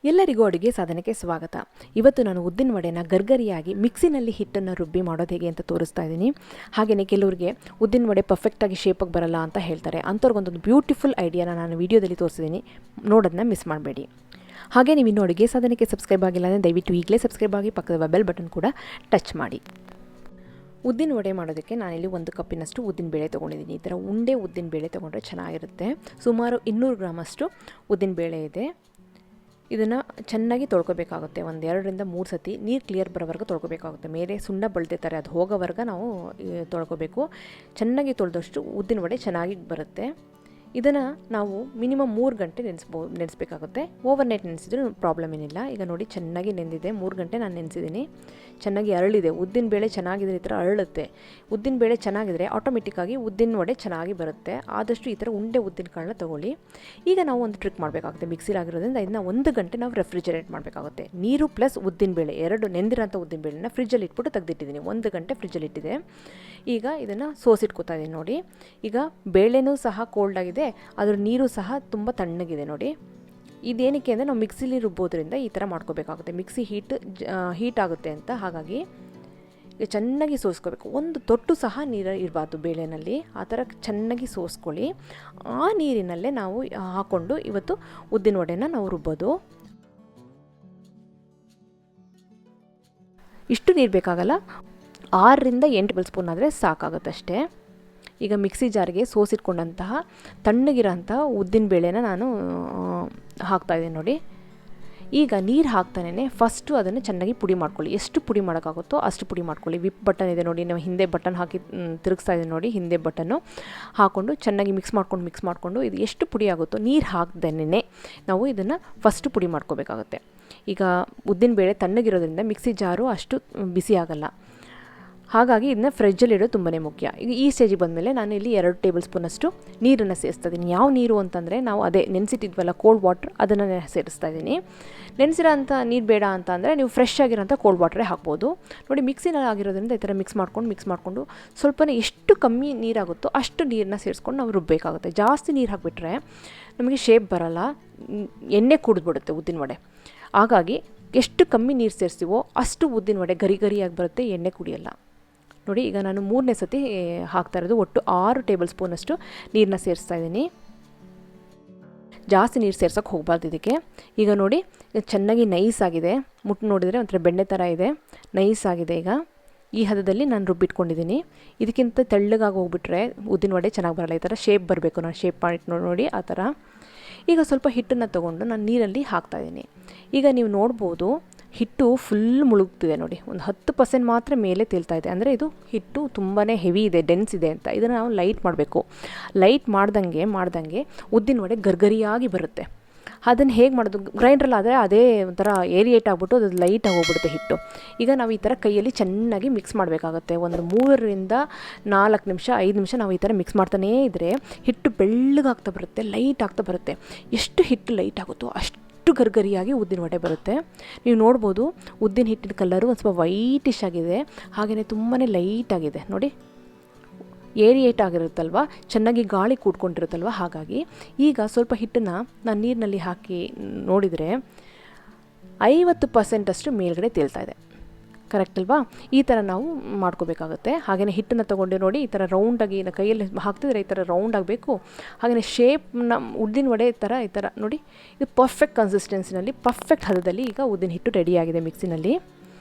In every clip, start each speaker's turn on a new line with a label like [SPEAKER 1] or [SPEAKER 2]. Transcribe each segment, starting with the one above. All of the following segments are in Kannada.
[SPEAKER 1] ಎಲ್ಲರಿಗೂ ಅಡುಗೆ ಸಾಧನೆಗೆ ಸ್ವಾಗತ. ಇವತ್ತು ನಾನು ಉದ್ದಿನ ವಡೆನ ಗರ್ಗರಿಯಾಗಿ ಮಿಕ್ಸಿನಲ್ಲಿ ಹಿಟ್ಟನ್ನು ರುಬ್ಬಿ ಮಾಡೋದು ಹೇಗೆ ಅಂತ ತೋರಿಸ್ತಾ ಇದ್ದೀನಿ. ಹಾಗೆಯೇ ಕೆಲವರಿಗೆ ಉದ್ದಿನ ವಡೆ ಪರ್ಫೆಕ್ಟಾಗಿ ಶೇಪಾಗಿ ಬರಲ್ಲ ಅಂತ ಹೇಳ್ತಾರೆ. ಅಂಥವ್ರಿಗೊಂದೊಂದು ಬ್ಯೂಟಿಫುಲ್ ಐಡಿಯಾನ ನಾನು ವಿಡಿಯೋದಲ್ಲಿ ತೋರಿಸಿದ್ದೀನಿ, ನೋಡೋದನ್ನ ಮಿಸ್ ಮಾಡಬೇಡಿ. ಹಾಗೆ ನೀವು ಇನ್ನೂ ಅಡುಗೆ ಸಾಧನೆಗೆ ಸಬ್ಸ್ಕ್ರೈಬ್ ಆಗಿಲ್ಲ ಅಂದರೆ ದಯವಿಟ್ಟು ಈಗಲೇ ಸಬ್ಸ್ಕ್ರೈಬ್ ಆಗಿ, ಪಕ್ಕದ ಬೆಲ್ ಬಟನ್ ಕೂಡ ಟಚ್ ಮಾಡಿ. ಉದ್ದಿನ ವಡೆ ಮಾಡೋದಕ್ಕೆ ನಾನಿಲ್ಲಿ 1 ಕಪ್ಪಿನಷ್ಟು ಉದ್ದಿನ ಬೇಳೆ ತೊಗೊಂಡಿದ್ದೀನಿ. ಈ ಥರ ಉಂಡೆ ಉದ್ದಿನ ಬೇಳೆ ತೊಗೊಂಡ್ರೆ ಚೆನ್ನಾಗಿರುತ್ತೆ. ಸುಮಾರು 200 ಗ್ರಾಮಷ್ಟು ಉದ್ದಿನ ಬೇಳೆ ಇದೆ. ಇದನ್ನು ಚೆನ್ನಾಗಿ ತೊಳ್ಕೊಬೇಕಾಗುತ್ತೆ. 2 3 ಸತಿ ನೀರು ಕ್ಲಿಯರ್ ಬರೋವರೆಗೂ ತೊಳ್ಕೊಬೇಕಾಗುತ್ತೆ. ಮೇಲೆ ಸುಣ್ಣ ಬಳ್ದಿರ್ತಾರೆ, ಅದು ಹೋಗೋವರೆಗೆ ನಾವು ತೊಳ್ಕೊಬೇಕು. ಚೆನ್ನಾಗಿ ತೊಳೆದಷ್ಟು ಉದ್ದಿನ ವಡೆ ಚೆನ್ನಾಗಿ ಬರುತ್ತೆ. ಇದನ್ನು ನಾವು ಮಿನಿಮಮ್ 3 ಗಂಟೆ ನೆನೆಸಬೇಕಾಗುತ್ತೆ. ಓವರ್ ನೈಟ್ ನೆನೆಸಿದ್ರೂ ಪ್ರಾಬ್ಲಮ್ ಏನಿಲ್ಲ. ಈಗ ನೋಡಿ ಚೆನ್ನಾಗಿ ನೆಂದಿದೆ, 3 ಗಂಟೆ ನಾನು ನೆನೆಸಿದ್ದೀನಿ. ಚೆನ್ನಾಗಿ ಅರಳಿದೆ. ಉದ್ದಿನ ಬೇಳೆ ಚೆನ್ನಾಗಿದ್ರೆ ಈ ಥರ ಅರಳುತ್ತೆ. ಉದ್ದಿನ ಬೇಳೆ ಚೆನ್ನಾಗಿದ್ರೆ ಆಟೋಮೆಟಿಕ್ಕಾಗಿ ಉದ್ದಿನ ವಡೆ ಚೆನ್ನಾಗಿ ಬರುತ್ತೆ. ಆದಷ್ಟು ಈ ಥರ ಉಂಡೆ ಉದ್ದಿನ ಕಾಳನ್ನ ತೊಗೊಳ್ಳಿ. ಈಗ ನಾವು ಒಂದು ಟ್ರಿಕ್ ಮಾಡಬೇಕಾಗುತ್ತೆ. ಮಿಕ್ಸಿಲಾಗಿರೋದ್ರಿಂದ ಇದನ್ನ 1 ಗಂಟೆ ನಾವು ರೆಫ್ರಿಜರೇಟ್ ಮಾಡಬೇಕಾಗುತ್ತೆ. ನೀರು ಪ್ಲಸ್ ಉದ್ದಿನ ಬೇಳೆ 2 ನೆಂದಿರೋಂಥ ಉದ್ದಿನ ಬೇಳೆನ ಫ್ರಿಜ್ಜಲ್ಲಿ ಇಟ್ಬಿಟ್ಟು ತೆಗೆದಿಟ್ಟಿದ್ದೀನಿ. 1 ಗಂಟೆ ಫ್ರಿಜ್ಜಲ್ಲಿ ಇಟ್ಟಿದೆ. ಈಗ ಇದನ್ನು ಸೋಸಿಟ್ಕೋತಾ ಇದ್ದೀನಿ ನೋಡಿ. ಈಗ ಬೇಳೆನೂ ಸಹ ಕೋಲ್ಡ್ ಆಗಿದೆ, ಅದರ ನೀರು ಸಹ ತುಂಬ ತಣ್ಣಗಿದೆ ನೋಡಿ. ಇದೇನಕ್ಕೆ ಅಂದರೆ ನಾವು ಮಿಕ್ಸಿಲಿ ರುಬ್ಬೋದ್ರಿಂದ ಈ ಥರ ಮಾಡ್ಕೋಬೇಕಾಗುತ್ತೆ. ಮಿಕ್ಸಿ ಹೀಟ್ ಆಗುತ್ತೆ ಅಂತ. ಹಾಗಾಗಿ ಈಗ ಚೆನ್ನಾಗಿ ಸೋಸ್ಕೋಬೇಕು. ಒಂದು ತೊಟ್ಟು ಸಹ ನೀರು ಇರಬಾರ್ದು ಬೇಳೆನಲ್ಲಿ. ಆ ಥರ ಚೆನ್ನಾಗಿ ಸೋಸ್ಕೊಳ್ಳಿ. ಆ ನೀರಿನಲ್ಲೇ ನಾವು ಹಾಕ್ಕೊಂಡು ಇವತ್ತು ಉದ್ದಿನ ವಡೆನ ನಾವು ರುಬ್ಬೋದು. ಇಷ್ಟು ನೀರು ಬೇಕಾಗಲ್ಲ, 6 ರಿಂದ 8 ಟೇಬಲ್ ಸ್ಪೂನ್ ಆದರೆ ಸಾಕಾಗುತ್ತಷ್ಟೇ. ಈಗ ಮಿಕ್ಸಿ ಜಾರಿಗೆ ಸೋಸಿಟ್ಕೊಂಡಂತಹ ತಣ್ಣಗಿರೋಂಥ ಉದ್ದಿನ ಬೇಳೆನ ನಾನು ಹಾಕ್ತಾಯಿದ್ದೀನಿ ನೋಡಿ. ಈಗ ನೀರು ಹಾಕ್ತಾನೇ ಫಸ್ಟು ಅದನ್ನು ಚೆನ್ನಾಗಿ ಪುಡಿ ಮಾಡ್ಕೊಳ್ಳಿ. ಎಷ್ಟು ಪುಡಿ ಮಾಡೋಕ್ಕಾಗುತ್ತೋ ಅಷ್ಟು ಪುಡಿ ಮಾಡ್ಕೊಳ್ಳಿ. ವಿಪ್ ಬಟನ್ ಇದೆ ನೋಡಿ, ನಾವು ಹಿಂದೆ ಬಟನ್ ಹಾಕಿ ತಿರುಗಿಸ್ತಾ ಇದ್ದೀನಿ ನೋಡಿ. ಹಿಂದೆ ಬಟನ್ನು ಹಾಕ್ಕೊಂಡು ಚೆನ್ನಾಗಿ ಮಿಕ್ಸ್ ಮಾಡಿಕೊಂಡು ಇದು ಎಷ್ಟು ಪುಡಿ ಆಗುತ್ತೋ ನೀರು ಹಾಕ್ದೇನೆ ನಾವು ಇದನ್ನು ಫಸ್ಟು ಪುಡಿ ಮಾಡ್ಕೋಬೇಕಾಗುತ್ತೆ. ಈಗ ಉದ್ದಿನ ಬೇಳೆ ತಣ್ಣಗಿರೋದ್ರಿಂದ ಮಿಕ್ಸಿ ಜಾರು ಅಷ್ಟು ಬಿಸಿ ಆಗಲ್ಲ. ಹಾಗಾಗಿ ಇದನ್ನ ಫ್ರಿಜ್ಜಲ್ಲಿ ಇಡೋದು ತುಂಬಾ ಮುಖ್ಯ. ಈಗ ಈ ಸ್ಟೇಜಿಗೆ ಬಂದಮೇಲೆ ನಾನು ಇಲ್ಲಿ 2 ಟೇಬಲ್ ಸ್ಪೂನಷ್ಟು ನೀರನ್ನು ಸೇರಿಸ್ತಾ ಇದ್ದೀನಿ. ಯಾವ ನೀರು ಅಂತಂದರೆ ನಾವು ಅದೇ ನೆನೆಸಿಟ್ಟಿದ್ವಲ್ಲ ಕೋಲ್ಡ್ ವಾಟರ್, ಅದನ್ನು ಸೇರಿಸ್ತಾ ಇದ್ದೀನಿ. ನೆನೆಸಿರೋ ಅಂಥ ನೀರು ಬೇಡ ಅಂತ ಅಂದರೆ ನೀವು ಫ್ರೆಶ್ ಆಗಿರೋಂಥ ಕೋಲ್ಡ್ ವಾಟ್ರೇ ಹಾಕ್ಬೋದು ನೋಡಿ. ಮಿಕ್ಸಿನಲ್ಲಿ ಆಗಿರೋದ್ರಿಂದ ಈ ಥರ ಮಿಕ್ಸ್ ಮಾಡಿಕೊಂಡು ಸ್ವಲ್ಪನೇ ಎಷ್ಟು ಕಮ್ಮಿ ನೀರಾಗುತ್ತೋ ಅಷ್ಟು ನೀರನ್ನ ಸೇರಿಸ್ಕೊಂಡು ನಾವು ರುಬ್ಬಬೇಕಾಗುತ್ತೆ. ಜಾಸ್ತಿ ನೀರು ಹಾಕಿಬಿಟ್ರೆ ನಮಗೆ ಶೇಪ್ ಬರಲ್ಲ, ಎಣ್ಣೆ ಕುಡಿದ್ಬಿಡುತ್ತೆ ಉದ್ದಿನ ವಡೆ. ಹಾಗಾಗಿ ಎಷ್ಟು ಕಮ್ಮಿ ನೀರು ಸೇರಿಸ್ತೀವೋ ಅಷ್ಟು ಉದ್ದಿನ ವಡೆ ಗರಿ ಗರಿಯಾಗಿ ಬರುತ್ತೆ, ಎಣ್ಣೆ ಕುಡಿಯಲ್ಲ ನೋಡಿ. ಈಗ ನಾನು 3ನೇ ಸತಿ ಹಾಕ್ತಾ ಇರೋದು. ಒಟ್ಟು 6 ಟೇಬಲ್ ಸ್ಪೂನಷ್ಟು ನೀರನ್ನ ಸೇರಿಸ್ತಾ ಇದ್ದೀನಿ. ಜಾಸ್ತಿ ನೀರು ಸೇರ್ಸೋಕ್ಕೆ ಹೋಗಬಾರ್ದು ಇದಕ್ಕೆ. ಈಗ ನೋಡಿ ಚೆನ್ನಾಗಿ ನೈಸ್ ಆಗಿದೆ. ಮುಟ್ಟು ನೋಡಿದರೆ ಒಂಥರ ಬೆಣ್ಣೆ ಥರ ಇದೆ, ನೈಸ್ ಆಗಿದೆ. ಈಗ ಈ ಹದದಲ್ಲಿ ನಾನು ರುಬ್ಬಿಟ್ಕೊಂಡಿದ್ದೀನಿ. ಇದಕ್ಕಿಂತ ತೆಳ್ಳಗಾಗಿ ಹೋಗ್ಬಿಟ್ರೆ ಉದ್ದಿನ ವಡೆ ಚೆನ್ನಾಗಿ ಬರಲ್ಲ. ಈ ಥರ ಶೇಪ್ ಬರಬೇಕು, ನಾನು ಶೇಪ್ ಮಾಡಿ ನೋಡಿ ಆ ಥರ. ಈಗ ಸ್ವಲ್ಪ ಹಿಟ್ಟನ್ನು ತೊಗೊಂಡು ನಾನು ನೀರಲ್ಲಿ ಹಾಕ್ತಾಯಿದ್ದೀನಿ. ಈಗ ನೀವು ನೋಡ್ಬೋದು ಹಿಟ್ಟು ಫುಲ್ ಮುಳುಗ್ತಿದೆ ನೋಡಿ. ಒಂದು 10% ಮಾತ್ರ ಮೇಲೆ ತೇಲ್ತಾ ಇದೆ. ಅಂದರೆ ಇದು ಹಿಟ್ಟು ತುಂಬಾ ಹೆವಿ ಇದೆ, ಡೆನ್ಸ್ ಇದೆ ಅಂತ. ಇದನ್ನು ನಾವು ಲೈಟ್ ಮಾಡಬೇಕು. ಲೈಟ್ ಮಾಡ್ದಂಗೆ ಉದ್ದಿನ ವಡೆ ಗರ್ಗರಿಯಾಗಿ ಬರುತ್ತೆ. ಅದನ್ನು ಹೇಗೆ ಮಾಡೋದು? ಗ್ರೈಂಡ್ರಲ್ಲಾದರೆ ಅದೇ ಒಂಥರ ಏರಿಯೇಟ್ ಆಗಿಬಿಟ್ಟು ಅದು ಲೈಟಾಗಿ ಹೋಗ್ಬಿಡುತ್ತೆ ಹಿಟ್ಟು. ಈಗ ನಾವು ಈ ಥರ ಕೈಯಲ್ಲಿ ಚೆನ್ನಾಗಿ ಮಿಕ್ಸ್ ಮಾಡಬೇಕಾಗುತ್ತೆ. ಒಂದು 3 ರಿಂದ 4 ನಿಮಿಷ 5 ನಿಮಿಷ ನಾವು ಈ ಥರ ಮಿಕ್ಸ್ ಮಾಡ್ತಾನೇ ಇದ್ದರೆ ಹಿಟ್ಟು ಬೆಳ್ಳಗಾಗ್ತಾ ಬರುತ್ತೆ, ಲೈಟ್ ಆಗ್ತಾ ಬರುತ್ತೆ. ಎಷ್ಟು ಹಿಟ್ಟು ಲೈಟ್ ಆಗುತ್ತೋ ಅಷ್ಟು ಗರ್ಗರಿಯಾಗಿ ಉದ್ದಿನ ವಡೆ ಬರುತ್ತೆ. ನೀವು ನೋಡ್ಬೋದು ಉದ್ದಿನ ಹಿಟ್ಟಿನ ಕಲರು ಒಂದು ಸ್ವಲ್ಪ ವೈಟಿಶ್ ಆಗಿದೆ, ಹಾಗೆಯೇ ತುಂಬಾ ಲೈಟ್ ಆಗಿದೆ ನೋಡಿ. ಏರಿಯೇಟ್ ಆಗಿರುತ್ತಲ್ವ, ಚೆನ್ನಾಗಿ ಗಾಳಿ ಕೂಡ್ಕೊಂಡಿರುತ್ತಲ್ವ. ಹಾಗಾಗಿ ಈಗ ಸ್ವಲ್ಪ ಹಿಟ್ಟನ್ನು ನಾನು ನೀರಿನಲ್ಲಿ ಹಾಕಿ ನೋಡಿದರೆ 50% ಅಷ್ಟು ಮೇಲ್ಗಡೆ ತೇಲ್ತಾ ಇದೆ. ಕರೆಕ್ಟ್ ಅಲ್ವಾ? ಈ ಥರ ನಾವು ಮಾಡ್ಕೋಬೇಕಾಗುತ್ತೆ. ಹಾಗೆಯೇ ಹಿಟ್ಟನ್ನು ತೊಗೊಂಡು ನೋಡಿ ಈ ಥರ ರೌಂಡಾಗಿ ಕೈಯಲ್ಲಿ ಹಾಕ್ತಿದ್ರೆ ಈ ಥರ ರೌಂಡ್ ಆಗಬೇಕು. ಹಾಗೆಯೇ ಶೇಪ್ನ ಉದ್ದಿನ ವಡೆ ಈ ಥರ ನೋಡಿ. ಇದು ಪರ್ಫೆಕ್ಟ್ ಕನ್ಸಿಸ್ಟೆನ್ಸಿನಲ್ಲಿ, ಪರ್ಫೆಕ್ಟ್ ಹದದಲ್ಲಿ ಈಗ ಉದ್ದಿನ ಹಿಟ್ಟು ರೆಡಿಯಾಗಿದೆ ಮಿಕ್ಸಿನಲ್ಲಿ.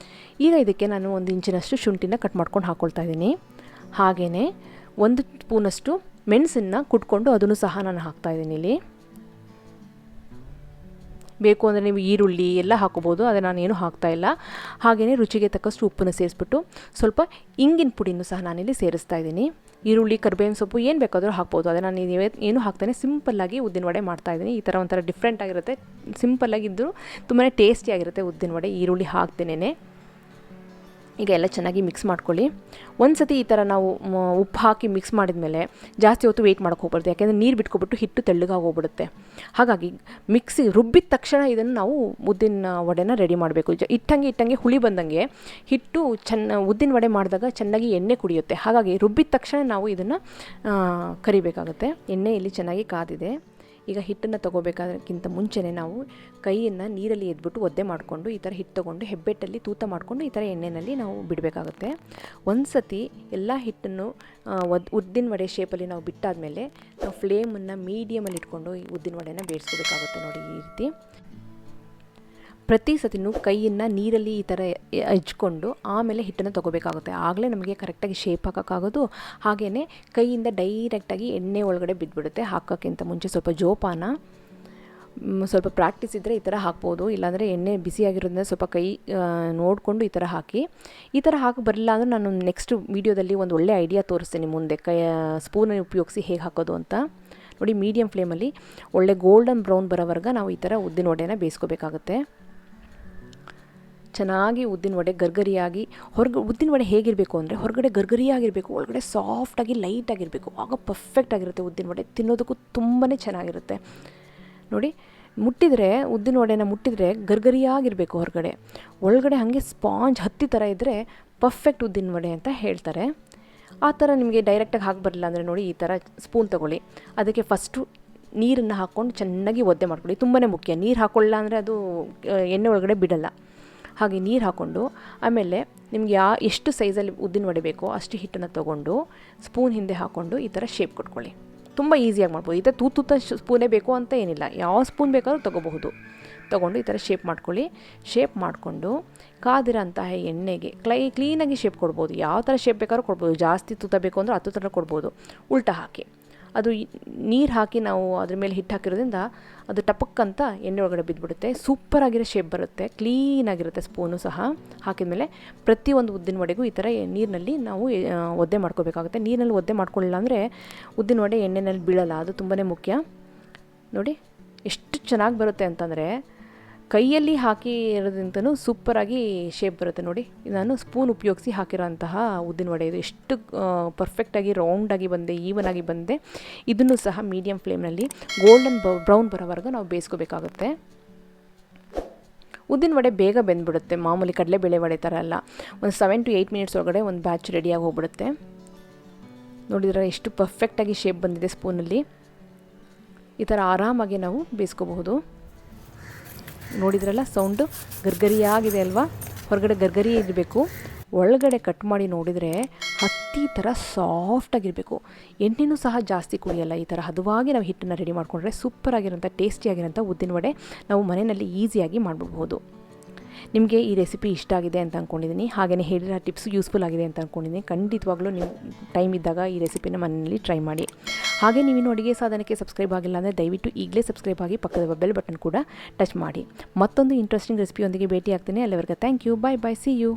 [SPEAKER 1] ಈಗ ಇದಕ್ಕೆ ನಾನು 1 ಇಂಚಿನಷ್ಟು ಶುಂಠಿನ ಕಟ್ ಮಾಡ್ಕೊಂಡು ಹಾಕ್ಕೊಳ್ತಾ ಇದ್ದೀನಿ. ಹಾಗೆಯೇ 1 ಸ್ಪೂನಷ್ಟು ಮೆಣಸನ್ನು ಕುಟ್ಕೊಂಡು ಅದನ್ನು ಸಹ ನಾನು ಹಾಕ್ತಾಯಿದ್ದೀನಿ ಇಲ್ಲಿ. ಬೇಕು ಅಂದರೆ ನೀವು ಈರುಳ್ಳಿ ಎಲ್ಲ ಹಾಕೋಬೋದು, ಆದರೆ ನಾನೇನು ಹಾಕ್ತಾಯಿಲ್ಲ. ಹಾಗೆಯೇ ರುಚಿಗೆ ತಕ್ಕಷ್ಟು ಉಪ್ಪನ್ನು ಸೇರಿಸ್ಬಿಟ್ಟು ಸ್ವಲ್ಪ ಇಂಗಿನ ಪುಡಿನೂ ಸಹ ನಾನಿಲ್ಲಿ ಸೇರಿಸ್ತಾ ಇದ್ದೀನಿ. ಈರುಳ್ಳಿ, ಕರಿಬೇವಿನ ಸೊಪ್ಪು ಏನು ಬೇಕಾದರೂ ಹಾಕ್ಬೋದು. ಆದರೆ ನಾನು ಏನು ಹಾಕ್ತಾನೆ ಸಿಂಪಲ್ಲಾಗಿ ಉದ್ದಿನ ವಡೆ ಮಾಡ್ತಾಯಿದ್ದೀನಿ. ಈ ಥರ ಒಂಥರ ಡಿಫ್ರೆಂಟ್ ಆಗಿರುತ್ತೆ, ಸಿಂಪಲ್ಲಾಗಿದ್ದರೂ ತುಂಬಾ ಟೇಸ್ಟಿಯಾಗಿರುತ್ತೆ ಉದ್ದಿನ ವಡೆ ಈರುಳ್ಳಿ ಹಾಕ್ತೇನೆ. ಈಗ ಎಲ್ಲ ಚೆನ್ನಾಗಿ ಮಿಕ್ಸ್ ಮಾಡ್ಕೊಳ್ಳಿ. ಒಂದು ಸತಿ ಈ ಥರ ನಾವು ಉಪ್ಪು ಹಾಕಿ ಮಿಕ್ಸ್ ಮಾಡಿದ ಜಾಸ್ತಿ ಹೊತ್ತು ವೆಯ್ಟ್ ಮಾಡೋಕ್ಕೆ ಹೋಗ್ಬಾರ್ದು. ಯಾಕೆಂದರೆ ನೀರು ಬಿಟ್ಕೊಬಿಟ್ಟು ಹಿಟ್ಟು ತೆಳ್ಳಗಾಗಿ ಹೋಗ್ಬಿಡುತ್ತೆ. ಹಾಗಾಗಿ ರುಬ್ಬಿದ ತಕ್ಷಣ ಇದನ್ನು ನಾವು ಉದ್ದಿನ ವಡೆನ ರೆಡಿ ಮಾಡಬೇಕು. ಇಟ್ಟಂಗೆ ಹುಳಿ ಬಂದಂಗೆ ಹಿಟ್ಟು ಉದ್ದಿನ ವಡೆ ಮಾಡಿದಾಗ ಚೆನ್ನಾಗಿ ಎಣ್ಣೆ ಕುಡಿಯುತ್ತೆ. ಹಾಗಾಗಿ ರುಬ್ಬಿದ ತಕ್ಷಣ ನಾವು ಇದನ್ನು ಕರಿಬೇಕಾಗುತ್ತೆ. ಎಣ್ಣೆ ಇಲ್ಲಿ ಚೆನ್ನಾಗಿ ಕಾದಿದೆ. ಈಗ ಹಿಟ್ಟನ್ನು ತೊಗೋಬೇಕಾದಕ್ಕಿಂತ ಮುಂಚೆನೇ ನಾವು ಕೈಯನ್ನು ನೀರಲ್ಲಿ ಎದ್ಬಿಟ್ಟು ಒದ್ದೆ ಮಾಡಿಕೊಂಡು ಈ ಥರ ಹಿಟ್ಟು ತೊಗೊಂಡು ಹೆಬ್ಬೆಟ್ಟಲ್ಲಿ ತೂತ ಮಾಡಿಕೊಂಡು ಈ ಥರ ಎಣ್ಣೆಯಲ್ಲಿ ನಾವು ಬಿಡಬೇಕಾಗುತ್ತೆ. ಒಂದು ಸತಿ ಎಲ್ಲ ಹಿಟ್ಟನ್ನು ಉದ್ದಿನ ವಡೆ ಶೇಪಲ್ಲಿ ನಾವು ಬಿಟ್ಟಾದಮೇಲೆ ನಾವು ಫ್ಲೇಮನ್ನು ಮೀಡಿಯಮಲ್ಲಿ ಇಟ್ಕೊಂಡು ಈ ಉದ್ದಿನ ವಡೆನ ಬೇಯಿಸ್ಕೋಬೇಕಾಗುತ್ತೆ. ನೋಡಿ ಈ ರೀತಿ ಪ್ರತಿ ಸತಿನೂ ಕೈಯನ್ನು ನೀರಲ್ಲಿ ಈ ಥರ ಹಚ್ಕೊಂಡು ಆಮೇಲೆ ಹಿಟ್ಟನ್ನು ತೊಗೋಬೇಕಾಗುತ್ತೆ. ಆಗಲೇ ನಮಗೆ ಕರೆಕ್ಟಾಗಿ ಶೇಪ್ ಹಾಕೋಕ್ಕಾಗೋದು. ಹಾಗೆಯೇ ಕೈಯಿಂದ ಡೈರೆಕ್ಟಾಗಿ ಎಣ್ಣೆ ಒಳಗಡೆ ಬಿದ್ದುಬಿಡುತ್ತೆ. ಹಾಕೋಕ್ಕಿಂತ ಮುಂಚೆ ಸ್ವಲ್ಪ ಜೋಪಾನ, ಸ್ವಲ್ಪ ಪ್ರಾಕ್ಟೀಸ್ ಇದ್ದರೆ ಈ ಥರ ಹಾಕ್ಬೋದು. ಇಲ್ಲಾಂದರೆ ಎಣ್ಣೆ ಬಿಸಿಯಾಗಿರೋದ್ರಿಂದ ಸ್ವಲ್ಪ ಕೈ ನೋಡಿಕೊಂಡು ಈ ಥರ ಹಾಕಿ. ಈ ಥರ ಹಾಕಿ ಬರಲಿಲ್ಲ ಅಂದರೆ ನಾನು ನೆಕ್ಸ್ಟ್ ವೀಡಿಯೋದಲ್ಲಿ ಒಂದು ಒಳ್ಳೆ ಐಡಿಯಾ ತೋರಿಸ್ತೀನಿ ಮುಂದೆ, ಸ್ಪೂನನ್ನು ಉಪಯೋಗಿಸಿ ಹೇಗೆ ಹಾಕೋದು ಅಂತ. ನೋಡಿ ಮೀಡಿಯಮ್ ಫ್ಲೇಮಲ್ಲಿ ಒಳ್ಳೆ ಗೋಲ್ಡನ್ ಬ್ರೌನ್ ಬರೋವರೆಗೆ ನಾವು ಈ ಥರ ಉದ್ದಿನ ವಡೆನ ಬೇಯಿಸ್ಕೋಬೇಕಾಗುತ್ತೆ. ಚೆನ್ನಾಗಿ ಉದ್ದಿನ ವಡೆ ಗರ್ಗರಿಯಾಗಿ ಉದ್ದಿನ ವಡೆ ಹೇಗಿರಬೇಕು ಅಂದರೆ ಹೊರಗಡೆ ಗರ್ಗರಿಯಾಗಿರಬೇಕು, ಒಳಗಡೆ ಸಾಫ್ಟಾಗಿ ಲೈಟಾಗಿರಬೇಕು. ಆಗ ಪರ್ಫೆಕ್ಟಾಗಿರುತ್ತೆ ಉದ್ದಿನ ವಡೆ, ತಿನ್ನೋದಕ್ಕೂ ತುಂಬಾ ಚೆನ್ನಾಗಿರುತ್ತೆ. ನೋಡಿ ಮುಟ್ಟಿದರೆ ಉದ್ದಿನ ವಡೆನ ಮುಟ್ಟಿದರೆ ಗರ್ಗರಿಯಾಗಿರಬೇಕು, ಹೊರಗಡೆ ಒಳಗಡೆ ಹಾಗೆ ಸ್ಪಾಂಜ್ ಹತ್ತಿ ಥರ ಇದ್ದರೆ ಪರ್ಫೆಕ್ಟ್ ಉದ್ದಿನ ವಡೆ ಅಂತ ಹೇಳ್ತಾರೆ. ಆ ಥರ ನಿಮಗೆ ಡೈರೆಕ್ಟಾಗಿ ಹಾಕಿ ಬರಲಿಲ್ಲ ಅಂದರೆ ನೋಡಿ ಈ ಥರ ಸ್ಪೂನ್ ತೊಗೊಳ್ಳಿ. ಅದಕ್ಕೆ ಫಸ್ಟು ನೀರನ್ನು ಹಾಕ್ಕೊಂಡು ಚೆನ್ನಾಗಿ ಒದ್ದೆ ಮಾಡ್ಕೊಳ್ಳಿ. ತುಂಬಾ ಮುಖ್ಯ, ನೀರು ಹಾಕ್ಕೊಳ್ಳಿಲ್ಲ ಅಂದರೆ ಅದು ಎಣ್ಣೆ ಒಳಗಡೆ ಬಿಡಲ್ಲ. ಹಾಗೆ ನೀರು ಹಾಕ್ಕೊಂಡು ಆಮೇಲೆ ನಿಮ್ಗೆ ಎಷ್ಟು ಸೈಜಲ್ಲಿ ಉದ್ದಿನ ವಡೆ ಬೇಕೋ ಅಷ್ಟು ಹಿಟ್ಟನ್ನು ತೊಗೊಂಡು ಸ್ಪೂನ್ ಹಿಂದೆ ಹಾಕ್ಕೊಂಡು ಈ ಥರ ಶೇಪ್ ಕೊಟ್ಕೊಳ್ಳಿ. ತುಂಬ ಈಸಿಯಾಗಿ ಮಾಡ್ಬೋದು. ಈ ಥರ ತೂತ ಸ್ಪೂನೇ ಬೇಕು ಅಂತ ಏನಿಲ್ಲ, ಯಾವ ಸ್ಪೂನ್ ಬೇಕಾದ್ರೂ ತೊಗೋಬಹುದು. ತೊಗೊಂಡು ಈ ಥರ ಶೇಪ್ ಮಾಡ್ಕೊಳ್ಳಿ. ಶೇಪ್ ಮಾಡಿಕೊಂಡು ಕಾದಿರೋಂತಹ ಎಣ್ಣೆಗೆ ಕ್ಲೀನಾಗಿ ಶೇಪ್ ಕೊಡ್ಬೋದು. ಯಾವ ಥರ ಶೇಪ್ ಬೇಕಾದ್ರೂ ಕೊಡ್ಬೋದು. ಜಾಸ್ತಿ ತೂತ ಬೇಕು ಅಂದರೆ 10 ಥರ ಕೊಡ್ಬೋದು. ಉಲ್ಟಾ ಹಾಕಿ ಅದು ನೀರು ಹಾಕಿ ನಾವು ಅದ್ರ ಮೇಲೆ ಹಿಟ್ಟು ಹಾಕಿರೋದ್ರಿಂದ ಅದು ಟಪಕ್ಕಂತ ಎಣ್ಣೆ ಒಳಗಡೆ ಬಿದ್ದುಬಿಡುತ್ತೆ. ಸೂಪರಾಗಿರೋ ಶೇಪ್ ಬರುತ್ತೆ, ಕ್ಲೀನಾಗಿರುತ್ತೆ. ಸ್ಪೂನು ಸಹ ಹಾಕಿದ್ಮೇಲೆ ಪ್ರತಿಯೊಂದು ಉದ್ದಿನ ವಡೆಗೂ ಈ ಥರ ನೀರಿನಲ್ಲಿ ನಾವು ಒದ್ದೆ ಮಾಡ್ಕೋಬೇಕಾಗುತ್ತೆ. ನೀರಿನಲ್ಲಿ ಒದ್ದೆ ಮಾಡ್ಕೊಳ್ಳಿಲ್ಲ ಅಂದರೆ ಉದ್ದಿನ ವಡೆ ಎಣ್ಣೆನಲ್ಲಿ ಬೀಳಲ್ಲ, ಅದು ತುಂಬಾ ಮುಖ್ಯ. ನೋಡಿ ಎಷ್ಟು ಚೆನ್ನಾಗಿ ಬರುತ್ತೆ ಅಂತಂದರೆ ಕೈಯಲ್ಲಿ ಹಾಕಿರೋದ್ರಿಂದನೂ ಸೂಪರಾಗಿ ಶೇಪ್ ಬರುತ್ತೆ. ನೋಡಿ ನಾನು ಸ್ಪೂನ್ ಉಪಯೋಗಿಸಿ ಹಾಕಿರೋಂತಹ ಉದ್ದಿನ ವಡೆ ಇದು ಎಷ್ಟು ಪರ್ಫೆಕ್ಟಾಗಿ ರೌಂಡಾಗಿ ಬಂದೆ, ಈವನ್ ಆಗಿ ಬಂದೆ. ಇದನ್ನು ಸಹ ಮೀಡಿಯಮ್ ಫ್ಲೇಮ್ನಲ್ಲಿ ಗೋಲ್ಡನ್ ಬ್ರೌನ್ ಬರೋವರೆಗೂ ನಾವು ಬೇಯಿಸ್ಕೋಬೇಕಾಗುತ್ತೆ. ಉದ್ದಿನ ವಡೆ ಬೇಗ ಬೆಂದ್ಬಿಡುತ್ತೆ, ಮಾಮೂಲಿ ಕಡಲೆಬೇಳೆ ವಡೆ ಥರ ಅಲ್ಲ. ಒಂದು 7 to 8 ಮಿನಿಟ್ಸ್ ಒಳಗಡೆ ಒಂದು ಬ್ಯಾಚ್ ರೆಡಿಯಾಗಿ ಹೋಗ್ಬಿಡುತ್ತೆ. ನೋಡಿದ್ರೆ ಎಷ್ಟು ಪರ್ಫೆಕ್ಟಾಗಿ ಶೇಪ್ ಬಂದಿದೆ ಸ್ಪೂನಲ್ಲಿ. ಈ ಥರ ಆರಾಮಾಗಿ ನಾವು ಬೇಯಿಸ್ಕೋಬಹುದು. ನೋಡಿದ್ರಲ್ಲ ಸೌಂಡು ಗರ್ಗರಿಯಾಗಿದೆ ಅಲ್ವಾ? ಹೊರಗಡೆ ಗರ್ಗರಿ ಇರಬೇಕು, ಒಳಗಡೆ ಕಟ್ ಮಾಡಿ ನೋಡಿದರೆ ಹತ್ತಿ ಥರ ಸಾಫ್ಟಾಗಿರಬೇಕು. ಎಣ್ಣೆನೂ ಸಹ ಜಾಸ್ತಿ ಕುಡಿಯಲ್ಲ. ಈ ಥರ ಹದವಾಗಿ ನಾವು ಹಿಟ್ಟನ್ನು ರೆಡಿ ಮಾಡಿಕೊಂಡ್ರೆ ಸೂಪರಾಗಿರೋಂಥ ಟೇಸ್ಟಿಯಾಗಿರೋಂಥ ಉದ್ದಿನ ವಡೆ ನಾವು ಮನೆಯಲ್ಲಿ ಈಸಿಯಾಗಿ ಮಾಡಬಹುದು. ನಿಮಗೆ ಈ ರೆಸಿಪಿ ಇಷ್ಟ ಆಗಿದೆ ಅಂತ ಅಂದ್ಕೊಂಡಿದ್ದೀನಿ. ಹಾಗೆಯೇ ಹೇಳಿರೋ ಟಿಪ್ಸ್ ಯೂಸ್ಫುಲ್ ಆಗಿದೆ ಅಂತ ಅಂದ್ಕೊಂಡಿದ್ದೀನಿ. ಖಂಡಿತವಾಗ್ಲೂ ನೀವು ಟೈಮ್ ಇದ್ದಾಗ ಈ ರೆಸಿಪಿನ ಮನೆಯಲ್ಲಿ ಟ್ರೈ ಮಾಡಿ. ಹಾಗೆ ನೀವಿನ್ನು ಅಡುಗೆ ಸಾಧನಕ್ಕೆ ಸಬ್ಸ್ಕ್ರೈಬ್ ಆಗಿಲ್ಲ ಅಂದರೆ ದಯವಿಟ್ಟು ಈಗಲೇ ಸಬ್ಸ್ಕ್ರೈಬ್ ಆಗಿ ಪಕ್ಕದ ಬೆಲ್ ಬಟನ್ ಕೂಡ ಟಚ್ ಮಾಡಿ. ಮತ್ತೊಂದು ಇಂಟ್ರೆಸ್ಟಿಂಗ್ ರೆಸಿಪಿಯೊಂದಿಗೆ ಭೇಟಿ ಆಗ್ತೀನಿ. ಅಲ್ಲಿವರೆಗೆ thank you, bye bye, see you.